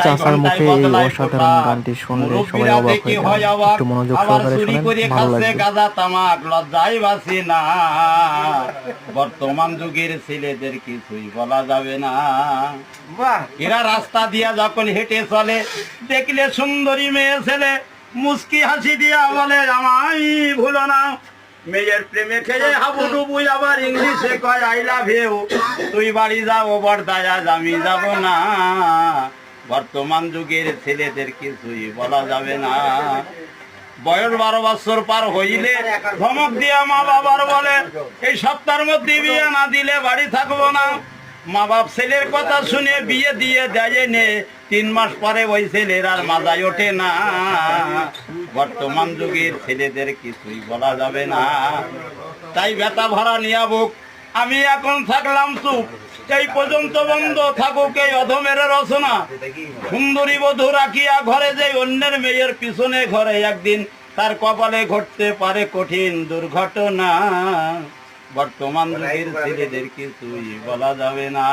চাচার মুখে এই অসাধারণ গানটি শুনলে সবাই অবাক হয়ে যাবে। একটু মনোযোগ সহকারে শুনেন, ভালো লাগবে। গাঁজা তামাক লজ্জায় বাসি না, বর্তমান যুগের ছেলেদের কিছুই বলা যাবে না। এরা রাস্তা দিয়া যখন হেঁটে চলে, দেখলে সুন্দরী মেয়ে ছেলে মুস্কি হাসি দিয়া বলে আমায় ভুলো না। মেয়ের প্রেমে খেয়ে হাবুডুবুই আবার ইংলিশে কয় আই লাভ ইউ। তুই বাড়ি যাও বর্দায়, আজ আমি যাব না। বর্তমান যুগের ছেলেদের কিছুই বলা যাবে না। বয়স 12 বছর পার হইলে ধমক দিয়া মা বাবার বলে এই সপ্তাহের মধ্যে বিয়ে না দিলে বাড়ি থাকবো না। মা বাপ ছেলের কথা শুনে বিয়ে দিয়ে দেয় নে, 3 মাস পরে ওই ছেলের আর মাথায় ওঠে না। বর্তমান যুগের ছেলেদের কিছুই বলা যাবে না। তাই ব্যথা ভরা নিয়া বুক আমি এখন থাকলাম চুপ, এই পর্যন্ত বন্ধ থাকুক এই অধমের রচনা। সুন্দরী বধূ রাখিয়া ঘরে যে অন্যের মেয়ের পিছনে ঘরে একদিন তার কপালে ঘটতে পারে কঠিন দুর্ঘটনা। বর্তমান যুগের ছেলেদের কিছুই বলা যাবে না।